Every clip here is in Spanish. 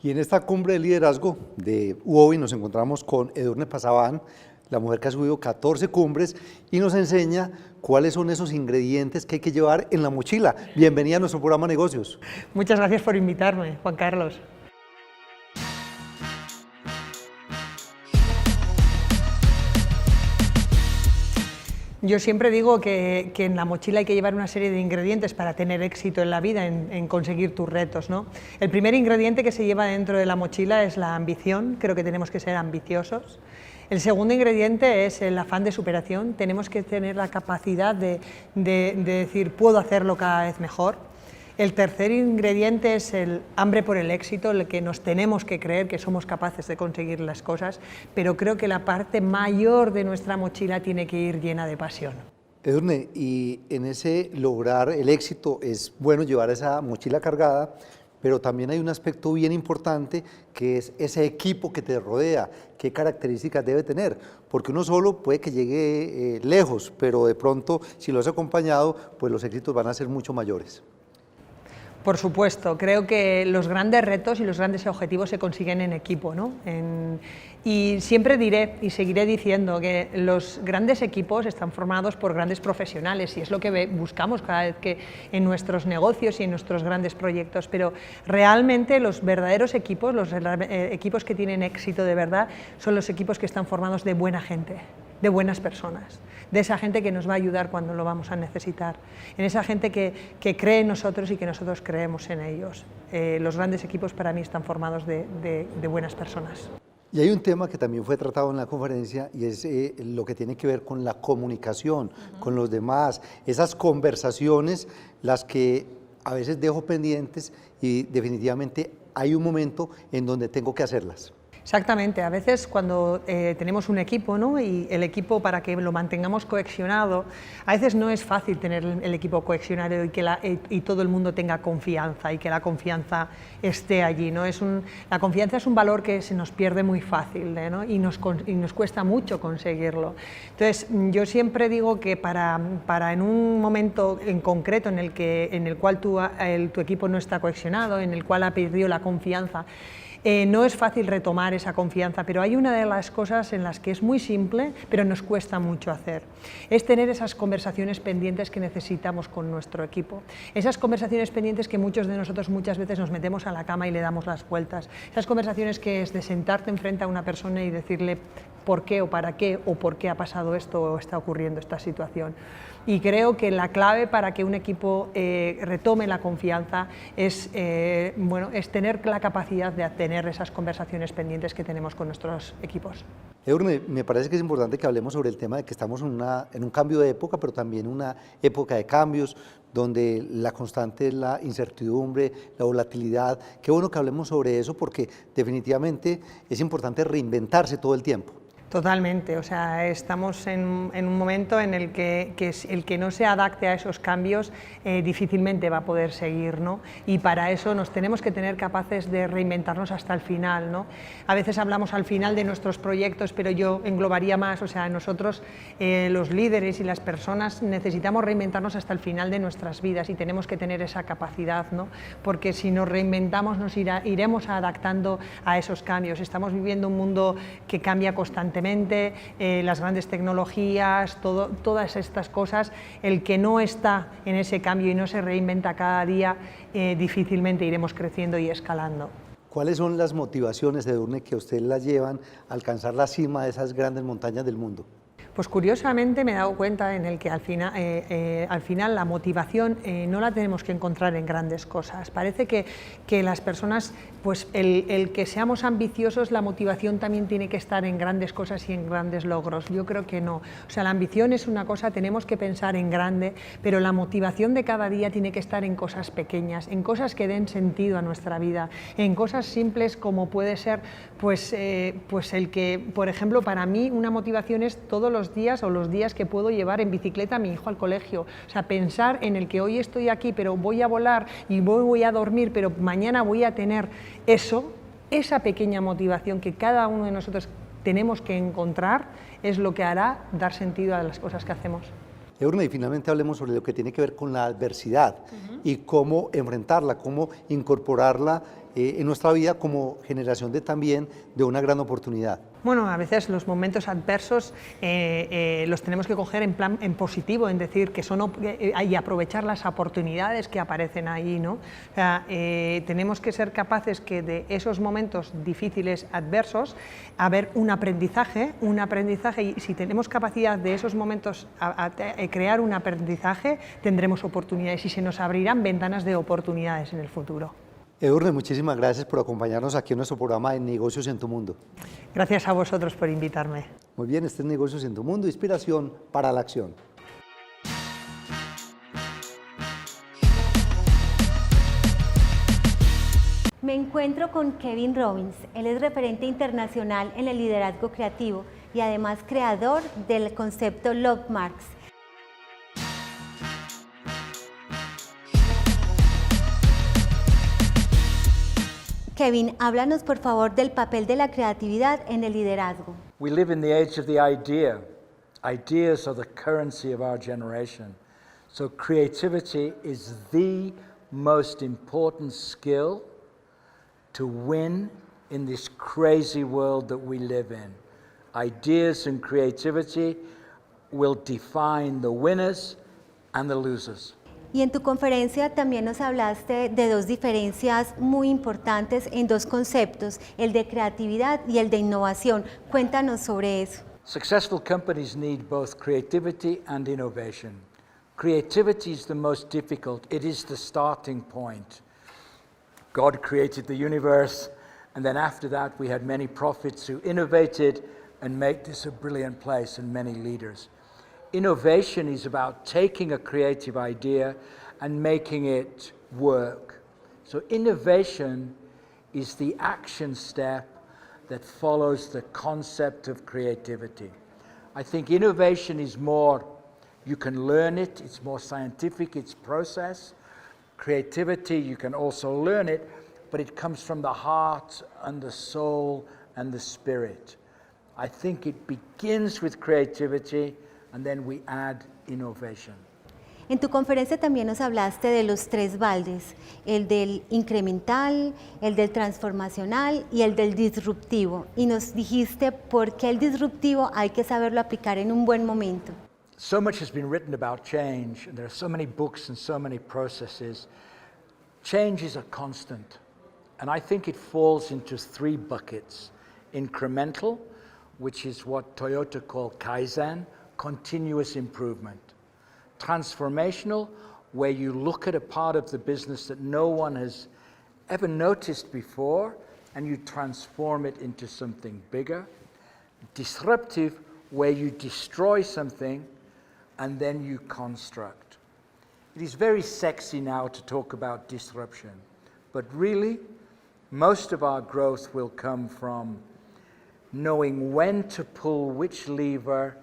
Y en esta cumbre de liderazgo de UOBI nos encontramos con Edurne Pasaban, la mujer que ha subido 14 cumbres y nos enseña cuáles son esos ingredientes que hay que llevar en la mochila. Bienvenida a nuestro programa Negocios. Muchas gracias por invitarme, Juan Carlos. Yo siempre digo que en la mochila hay que llevar una serie de ingredientes para tener éxito en la vida, en conseguir tus retos, ¿no? El primer ingrediente que se lleva dentro de la mochila es la ambición. Creo que tenemos que ser ambiciosos. El segundo ingrediente es el afán de superación. Tenemos que tener la capacidad de decir, puedo hacerlo cada vez mejor. El tercer ingrediente es el hambre por el éxito, el que nos tenemos que creer que somos capaces de conseguir las cosas, pero creo que la parte mayor de nuestra mochila tiene que ir llena de pasión. Edurne, y en ese lograr el éxito es bueno llevar esa mochila cargada, pero también hay un aspecto bien importante que es ese equipo que te rodea, qué características debe tener, porque uno solo puede que llegue lejos, pero de pronto si lo has acompañado, pues los éxitos van a ser mucho mayores. Por supuesto, creo que los grandes retos y los grandes objetivos se consiguen en equipo, ¿no? Y siempre diré y seguiré diciendo que los grandes equipos están formados por grandes profesionales y es lo que buscamos cada vez que en nuestros negocios y en nuestros grandes proyectos, pero realmente los verdaderos equipos, los equipos que tienen éxito de verdad, son los equipos que están formados de buena gente, de buenas personas, de esa gente que nos va a ayudar cuando lo vamos a necesitar, en esa gente que cree en nosotros y que nosotros creemos en ellos. Los grandes equipos para mí están formados de buenas personas. Y hay un tema que también fue tratado en la conferencia y es lo que tiene que ver con la comunicación, con los demás, esas conversaciones, las que a veces dejo pendientes y definitivamente hay un momento en donde tengo que hacerlas. Exactamente, a veces cuando tenemos un equipo, ¿no? Y el equipo, para que lo mantengamos cohesionado, a veces no es fácil tener el equipo cohesionado y todo el mundo tenga confianza y que la confianza esté allí, ¿no? La confianza es un valor que se nos pierde muy fácil, ¿no? y nos cuesta mucho conseguirlo. Entonces yo siempre digo que para en un momento en concreto en el cual tu equipo no está cohesionado, en el cual ha perdido la confianza, no es fácil retomar esa confianza, pero hay una de las cosas en las que es muy simple, pero nos cuesta mucho hacer. Es tener esas conversaciones pendientes que necesitamos con nuestro equipo. Esas conversaciones pendientes que muchos de nosotros muchas veces nos metemos a la cama y le damos las vueltas. Esas conversaciones que es de sentarte enfrente a una persona y decirle por qué o para qué o por qué ha pasado esto o está ocurriendo esta situación. Y creo que la clave para que un equipo retome la confianza es tener la capacidad de tener esas conversaciones pendientes que tenemos con nuestros equipos. Edurne, me parece que es importante que hablemos sobre el tema de que estamos en un cambio de época, pero también una época de cambios, donde la constante es la incertidumbre, la volatilidad. Qué bueno que hablemos sobre eso porque definitivamente es importante reinventarse todo el tiempo. Totalmente, o sea, estamos en un momento en el que el que no se adapte a esos cambios difícilmente va a poder seguir, ¿no? Y para eso nos tenemos que tener capaces de reinventarnos hasta el final, ¿no? A veces hablamos al final de nuestros proyectos, pero yo englobaría más, o sea, nosotros los líderes y las personas necesitamos reinventarnos hasta el final de nuestras vidas y tenemos que tener esa capacidad, ¿no? Porque si nos reinventamos iremos adaptando a esos cambios. Estamos viviendo un mundo que cambia constantemente. Las grandes tecnologías, todas estas cosas, el que no está en ese cambio y no se reinventa cada día, difícilmente iremos creciendo y escalando. ¿Cuáles son las motivaciones, Edurne, que a usted las llevan a alcanzar la cima de esas grandes montañas del mundo? Pues curiosamente me he dado cuenta en el que al final la motivación no la tenemos que encontrar en grandes cosas. Parece que las personas, pues el que seamos ambiciosos, la motivación también tiene que estar en grandes cosas y en grandes logros. Yo creo que no. O sea, la ambición es una cosa, tenemos que pensar en grande, pero la motivación de cada día tiene que estar en cosas pequeñas, en cosas que den sentido a nuestra vida, en cosas simples como puede ser, pues el que, por ejemplo, para mí una motivación es todos los días o los días que puedo llevar en bicicleta a mi hijo al colegio. O sea, pensar en el que hoy estoy aquí, pero voy a volar y voy a dormir, pero mañana voy a tener esa pequeña motivación que cada uno de nosotros tenemos que encontrar, es lo que hará dar sentido a las cosas que hacemos. Edurne, y finalmente hablemos sobre lo que tiene que ver con la adversidad y cómo enfrentarla, cómo incorporarla en nuestra vida como generación también de una gran oportunidad. Bueno, a veces los momentos adversos los tenemos que coger en positivo, en decir que son y aprovechar las oportunidades que aparecen ahí, ¿no? O sea, tenemos que ser capaces que de esos momentos difíciles, adversos, haber un aprendizaje y si tenemos capacidad de esos momentos a crear un aprendizaje, tendremos oportunidades y se nos abrirán ventanas de oportunidades en el futuro. Edurne, muchísimas gracias por acompañarnos aquí en nuestro programa de Negocios en tu Mundo. Gracias a vosotros por invitarme. Muy bien, este es Negocios en tu Mundo, inspiración para la acción. Me encuentro con Kevin Robbins. Él es referente internacional en el liderazgo creativo y además creador del concepto Love Marks. Kevin, háblanos por favor del papel de la creatividad en el liderazgo. We live in the age of the idea. Ideas are the currency of our generation. So creativity is the most important skill to win in this crazy world that we live in. Ideas and creativity will define the winners and the losers. Y en tu conferencia también nos hablaste de dos diferencias muy importantes en dos conceptos, el de creatividad y el de innovación. Cuéntanos sobre eso. Successful companies need both creativity and innovation. Creativity is the most difficult. It is the starting point. God created the universe, and then after that we had many prophets who innovated and made this a brilliant place, and many leaders. Innovation is about taking a creative idea and making it work. So innovation is the action step that follows the concept of creativity. I think innovation is more, you can learn it, it's more scientific, it's process. Creativity, you can also learn it, but it comes from the heart and the soul and the spirit. I think it begins with creativity and then we add innovation. En tu conferencia también nos hablaste de los tres baldes, el del incremental, el del transformacional y el del disruptivo. Y nos dijiste por qué el disruptivo hay que saberlo aplicar en un buen momento. So much has been written about change, and there are so many books and so many processes. Change is a constant, and I think it falls into three buckets. Incremental, which is what Toyota call Kaizen, continuous improvement. Transformational, where you look at a part of the business that no one has ever noticed before and you transform it into something bigger. Disruptive, where you destroy something and then you construct. It is very sexy now to talk about disruption, but really, most of our growth will come from knowing when to pull which lever,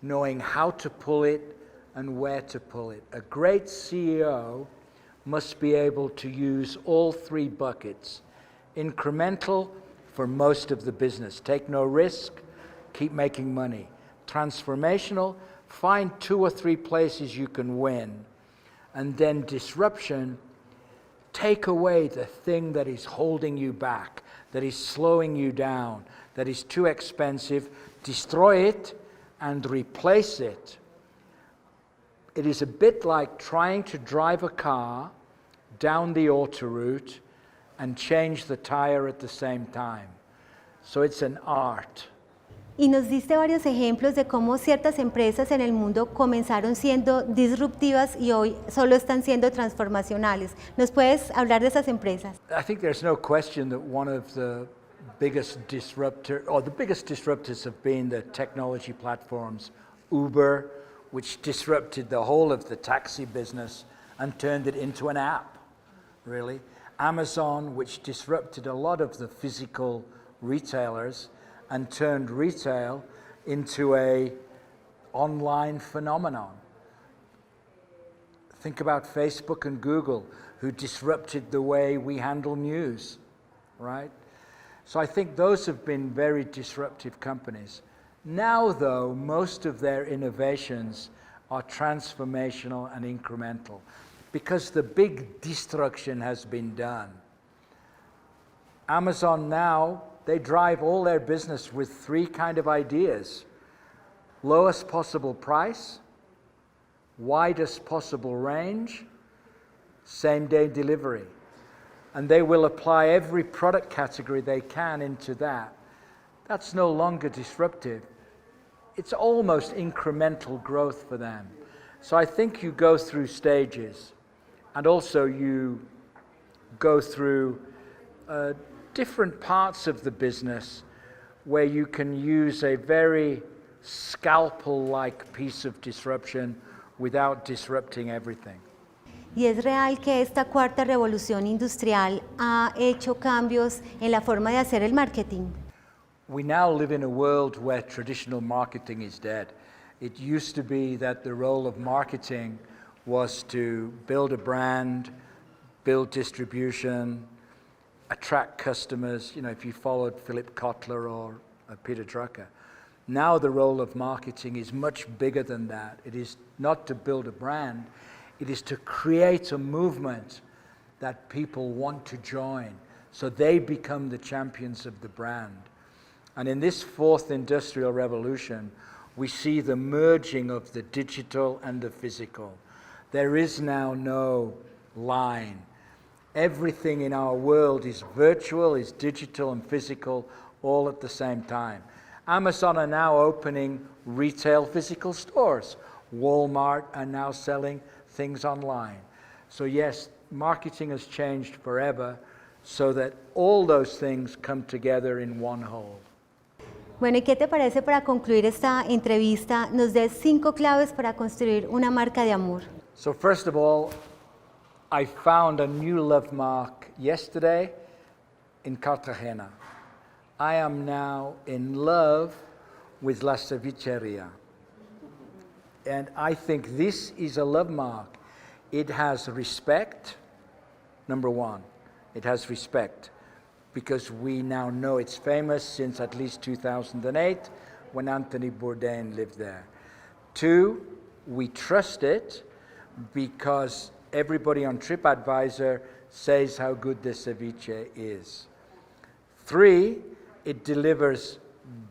knowing how to pull it and where to pull it. A great CEO must be able to use all three buckets. Incremental for most of the business. Take no risk, keep making money. Transformational, find 2 or 3 places you can win. And then disruption, take away the thing that is holding you back, that is slowing you down, that is too expensive, destroy it and replace it. It is a bit like trying to drive a car down the autoroute and change the tire at the same time. So it's an art. Y nos diste varios ejemplos de cómo ciertas empresas en el mundo comenzaron siendo disruptivas y hoy solo están siendo transformacionales. ¿Nos puedes hablar de esas empresas? I think there's no question that one of the biggest disruptors have been the technology platforms. Uber, which disrupted the whole of the taxi business and turned it into an app, really. Amazon, which disrupted a lot of the physical retailers and turned retail into an online phenomenon. Think about Facebook and Google, who disrupted the way we handle news, right? So I think those have been very disruptive companies. Now, though, most of their innovations are transformational and incremental because the big destruction has been done. Amazon now, they drive all their business with three kind of ideas: lowest possible price, widest possible range, same-day delivery. And they will apply every product category they can into that. That's no longer disruptive. It's almost incremental growth for them. So I think you go through stages, and also you go through different parts of the business where you can use a very scalpel-like piece of disruption without disrupting everything. Y es real que esta cuarta revolución industrial ha hecho cambios en la forma de hacer el marketing. We now live in a world where traditional marketing is dead. It used to be that the role of marketing was to build a brand, build distribution, attract customers. You know, if you followed Philip Kotler or Peter Drucker. Now the role of marketing is much bigger than that. It is not to build a brand. It is to create a movement that people want to join, so they become the champions of the brand. And in this fourth industrial revolution, we see the merging of the digital and the physical. There is now no line. Everything in our world is virtual, is digital and physical, all at the same time. Amazon are now opening retail physical stores. Walmart are now selling things online. So yes, marketing has changed forever so that all those things come together in one whole. Bueno, ¿y qué te parece para concluir esta entrevista? Nos des 5 claves para construir una marca de amor. So first of all, I found a new love mark yesterday in Cartagena. I am now in love with La Cevicheria. And I think this is a love mark. It has respect, number one. It has respect because we now know it's famous since at least 2008 when Anthony Bourdain lived there. 2, we trust it because everybody on TripAdvisor says how good the ceviche is. 3, it delivers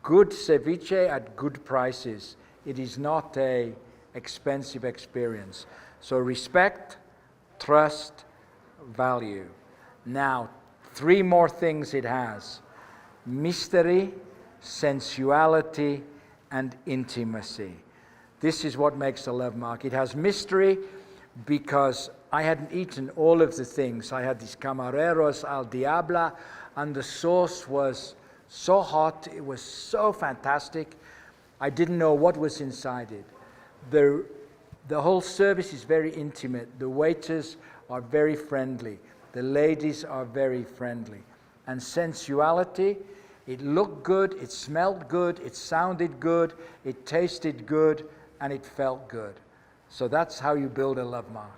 good ceviche at good prices. It is not an expensive experience. So respect, trust, value. Now, 3 more things it has: mystery, sensuality, and intimacy. This is what makes a love mark. It has mystery because I hadn't eaten all of the things. I had these camareros al diabla, and the sauce was so hot, it was so fantastic. I didn't know what was inside it. The whole service is very intimate. The waiters are very friendly. The ladies are very friendly. And sensuality, it looked good, it smelled good, it sounded good, it tasted good, and it felt good. So that's how you build a love mark.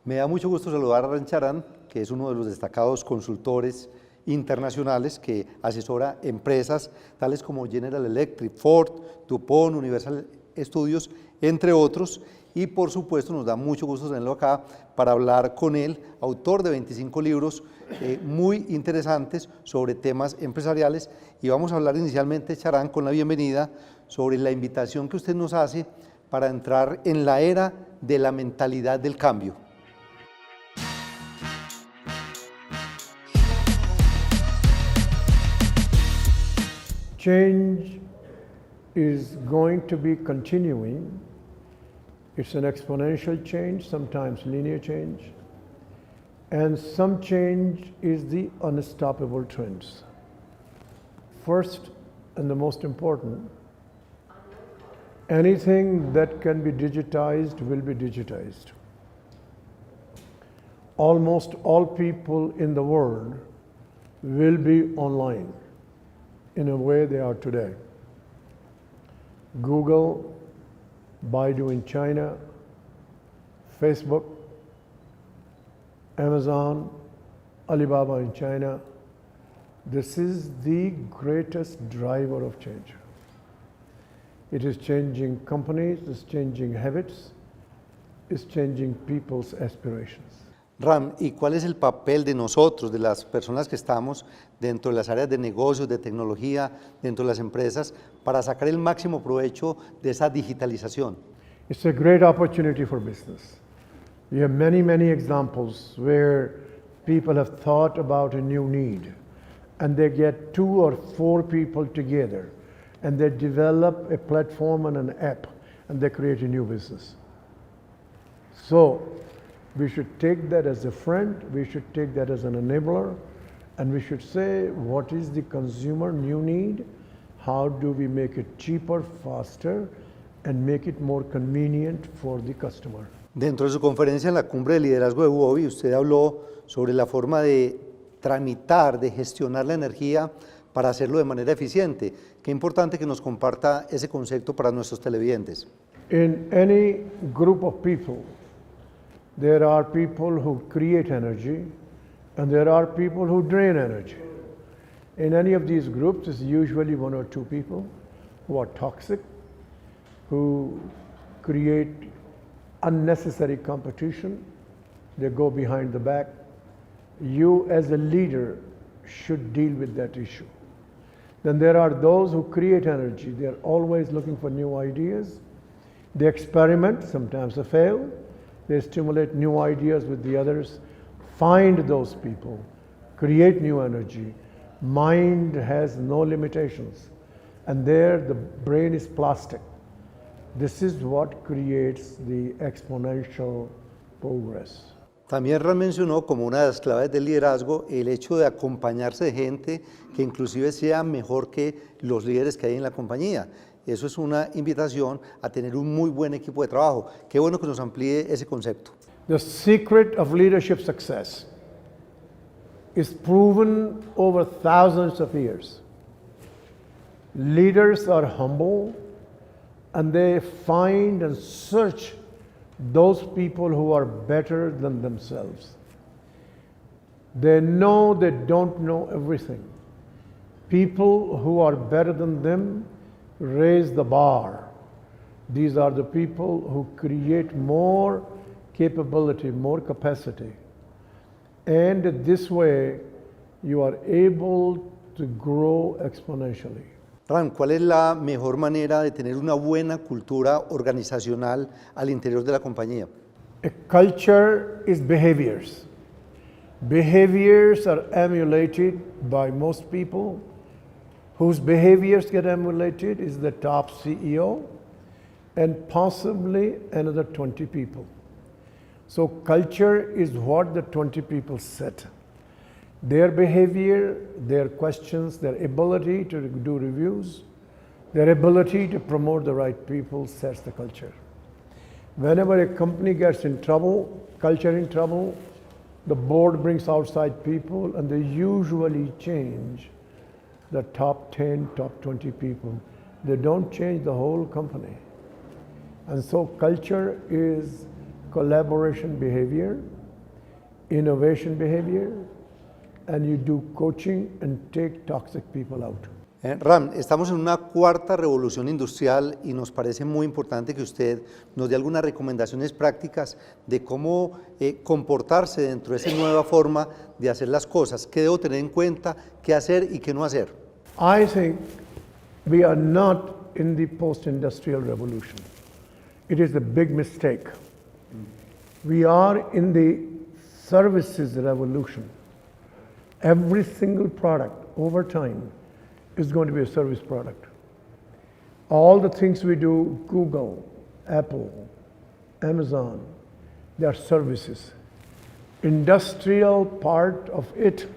Me da mucho gusto saludar a Rancharan, que es uno de los destacados consultores internacionales que asesora empresas tales como General Electric, Ford, DuPont, Universal Studios, entre otros. Y por supuesto nos da mucho gusto tenerlo acá para hablar con él, autor de 25 libros muy interesantes sobre temas empresariales. Y vamos a hablar inicialmente, Charan, con la bienvenida, sobre la invitación que usted nos hace para entrar en la era de la mentalidad del cambio. Change is going to be continuing. It's an exponential change, sometimes linear change, and some change is the unstoppable trends. First, and the most important, anything that can be digitized will be digitized. Almost all people in the world will be online in a way they are today. Google, Baidu in China, Facebook, Amazon, Alibaba in China. This is the greatest driver of change. It is changing companies, it's changing habits, is changing people's aspirations. Ram, ¿y cuál es el papel de nosotros, de las personas que estamos dentro de las áreas de negocios, de tecnología, dentro de las empresas, para sacar el máximo provecho de esa digitalización? It's a great opportunity for business. We have many, many examples where people have thought about a new need and they get 2 or 4 people together and they develop a platform and an app and they create a new business. So we should take that as a friend, we should take that as an enabler, and we should say, what is the consumer new need? How do we make it cheaper, faster, and make it more convenient for the customer? Dentro de su conferencia en la Cumbre de Liderazgo de Huobi, usted habló sobre la forma de tramitar, de gestionar la energía para hacerlo de manera eficiente. Qué importante que nos comparta ese concepto para nuestros televidentes. In any group of people, there are people who create energy and there are people who drain energy. In any of these groups, it's usually 1 or 2 people who are toxic, who create unnecessary competition, they go behind the back. You as a leader should deal with that issue. Then there are those who create energy. They are always looking for new ideas. They experiment, sometimes they fail. They stimulate new ideas with the others. Find those people, create new energy. Mind has no limitations. And there the brain is plastic. This is what creates the exponential progress. También Ram mencionó como una de las claves del liderazgo el hecho de acompañarse de gente que inclusive sea mejor que los líderes que hay en la compañía. Eso es una invitación a tener un muy buen equipo de trabajo. Qué bueno que nos amplíe ese concepto. The secret of leadership success is proven over thousands of years. Leaders are humble and they find and search those people who are better than themselves. They know they don't know everything. People who are better than them raise the bar. These are the people who create more capability, more capacity. And this way, you are able to grow exponentially. Ram, ¿cuál es la mejor manera de tener una buena cultura organizacional al interior de la compañía? A culture is behaviors. Behaviors are emulated by most people. Whose behaviors get emulated is the top CEO and possibly another 20 people. So culture is what the 20 people set. Their behavior, their questions, their ability to do reviews, their ability to promote the right people sets the culture. Whenever a company gets in trouble, culture in trouble, the board brings outside people and they usually change the top 10, top 20 people. They don't change the whole company. And so culture is collaboration behavior, innovation behavior, and you do coaching and take toxic people out. Ram, estamos en una cuarta revolución industrial y nos parece muy importante que usted nos dé algunas recomendaciones prácticas de cómo comportarse dentro de esa nueva forma de hacer las cosas. ¿Qué debo tener en cuenta? ¿Qué hacer y qué no hacer? I think we are not in the post-industrial revolution. It is a big mistake. We are in the services revolution. Every single product over time is going to be a service product. All the things we do, Google, Apple, Amazon, they are services. Industrial part of it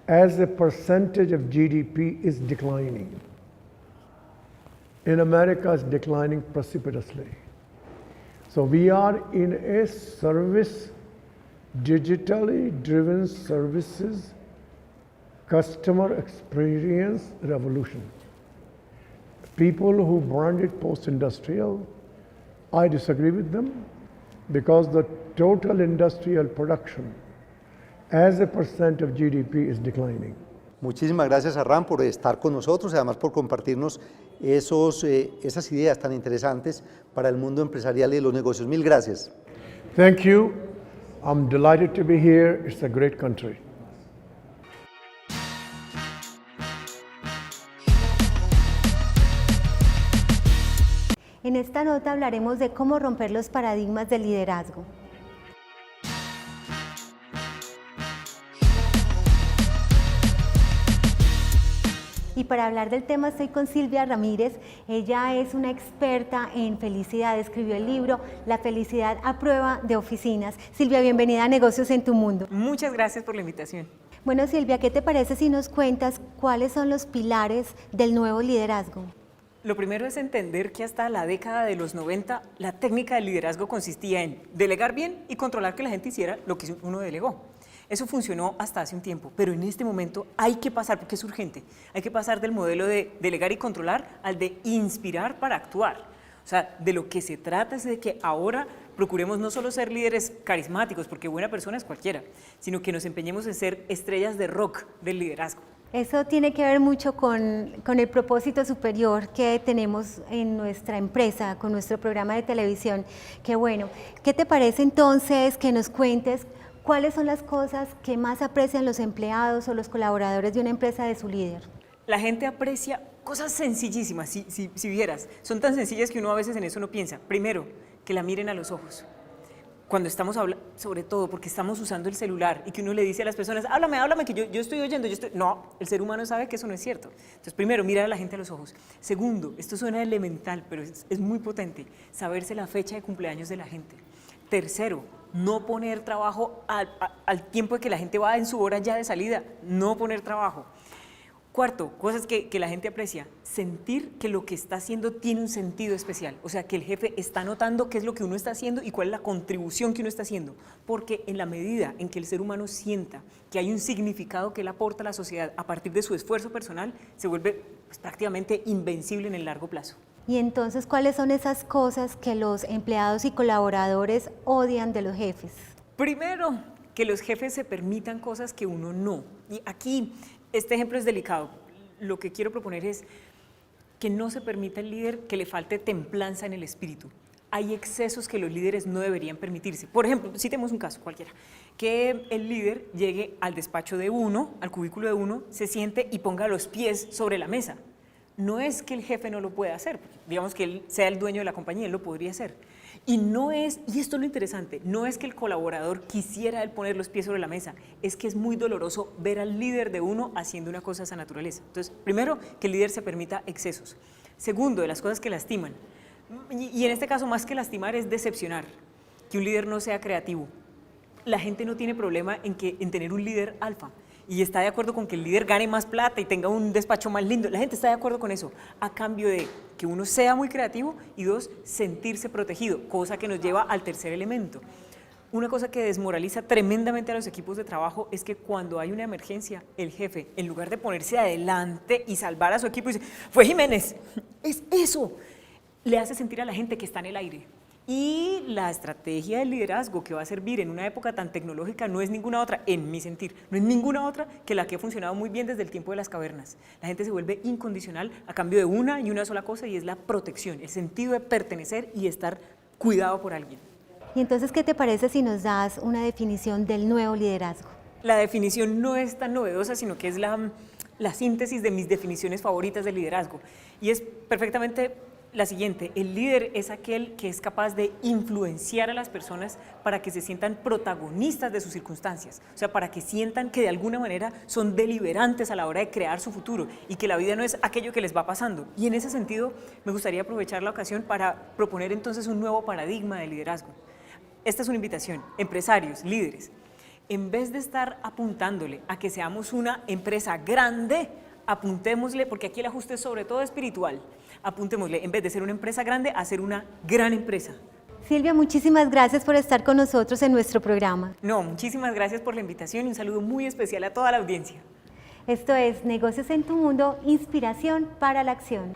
as a percentage of GDP is declining. In America, it's declining precipitously. So we are in a service, digitally driven services, customer experience revolution. People who brand it post-industrial, I disagree with them because the total industrial production as a percent of GDP is declining. Muchísimas gracias a Ram por estar con nosotros y además por compartirnos esas ideas tan interesantes para el mundo empresarial y de los negocios. Mil gracias. Thank you. I'm delighted to be here. It's a great country. En esta nota hablaremos de cómo romper los paradigmas del liderazgo. Y para hablar del tema estoy con Silvia Ramírez. Ella es una experta en felicidad, escribió el libro La felicidad a prueba de oficinas. Silvia, bienvenida a Negocios en tu Mundo. Muchas gracias por la invitación. Bueno, Silvia, ¿qué te parece si nos cuentas cuáles son los pilares del nuevo liderazgo? Lo primero es entender que hasta la década de los 90 la técnica del liderazgo consistía en delegar bien y controlar que la gente hiciera lo que uno delegó. Eso funcionó hasta hace un tiempo, pero en este momento hay que pasar, porque es urgente, hay que pasar del modelo de delegar y controlar al de inspirar para actuar. O sea, de lo que se trata es de que ahora procuremos no solo ser líderes carismáticos, porque buena persona es cualquiera, sino que nos empeñemos en ser estrellas de rock del liderazgo. Eso tiene que ver mucho con el propósito superior que tenemos en nuestra empresa, con nuestro programa de televisión. Qué bueno. ¿Qué te parece entonces que nos cuentes cuáles son las cosas que más aprecian los empleados o los colaboradores de una empresa de su líder? La gente aprecia cosas sencillísimas, si vieras. Son tan sencillas que uno a veces en eso no piensa. Primero, que la miren a los ojos. Cuando estamos hablando, sobre todo porque estamos usando el celular y que uno le dice a las personas, háblame, que yo estoy oyendo, No, el ser humano sabe que eso no es cierto. Entonces, primero, mirar a la gente a los ojos. Segundo, esto suena elemental, pero es muy potente, saberse la fecha de cumpleaños de la gente. Tercero, no poner trabajo al tiempo de que la gente va en su hora ya de salida, no poner trabajo. Cuarto, cosas que la gente aprecia, sentir que lo que está haciendo tiene un sentido especial, o sea, que el jefe está notando qué es lo que uno está haciendo y cuál es la contribución que uno está haciendo, porque en la medida en que el ser humano sienta que hay un significado que él aporta a la sociedad a partir de su esfuerzo personal, se vuelve prácticamente invencible en el largo plazo. Y entonces, ¿cuáles son esas cosas que los empleados y colaboradores odian de los jefes? Primero, que los jefes se permitan cosas que uno no. Y aquí, este ejemplo es delicado. Lo que quiero proponer es que no se permita al líder que le falte templanza en el espíritu. Hay excesos que los líderes no deberían permitirse. Por ejemplo, citemos un caso cualquiera, que el líder llegue al despacho de uno, al cubículo de uno, se siente y ponga los pies sobre la mesa. No es que el jefe no lo pueda hacer, digamos que él sea el dueño de la compañía, él lo podría hacer. Y esto es lo interesante, no es que el colaborador quisiera él poner los pies sobre la mesa, es que es muy doloroso ver al líder de uno haciendo una cosa de esa naturaleza. Entonces, primero, que el líder se permita excesos. Segundo, de las cosas que lastiman. Y en este caso, más que lastimar, es decepcionar, que un líder no sea creativo. La gente no tiene problema en tener un líder alfa. Y está de acuerdo con que el líder gane más plata y tenga un despacho más lindo. La gente está de acuerdo con eso, a cambio de que uno sea muy creativo y dos, sentirse protegido, cosa que nos lleva al tercer elemento. Una cosa que desmoraliza tremendamente a los equipos de trabajo es que cuando hay una emergencia, el jefe, en lugar de ponerse adelante y salvar a su equipo, dice, fue Jiménez, es eso, le hace sentir a la gente que está en el aire. Y la estrategia del liderazgo que va a servir en una época tan tecnológica no es ninguna otra, en mi sentir, no es ninguna otra que la que ha funcionado muy bien desde el tiempo de las cavernas. La gente se vuelve incondicional a cambio de una y una sola cosa, y es la protección, el sentido de pertenecer y estar cuidado por alguien. Y entonces, ¿qué te parece si nos das una definición del nuevo liderazgo? La definición no es tan novedosa, sino que es la síntesis de mis definiciones favoritas de liderazgo, y es perfectamente la siguiente: el líder es aquel que es capaz de influenciar a las personas para que se sientan protagonistas de sus circunstancias, o sea, para que sientan que de alguna manera son deliberantes a la hora de crear su futuro y que la vida no es aquello que les va pasando. Y en ese sentido me gustaría aprovechar la ocasión para proponer entonces un nuevo paradigma de liderazgo. Esta es una invitación, empresarios, líderes, en vez de estar apuntándole a que seamos una empresa grande, apuntémosle, porque aquí el ajuste es sobre todo espiritual, apuntémosle, en vez de ser una empresa grande, a ser una gran empresa. Silvia, muchísimas gracias por estar con nosotros en nuestro programa. No, muchísimas gracias por la invitación y un saludo muy especial a toda la audiencia. Esto es Negocios en tu Mundo, inspiración para la acción.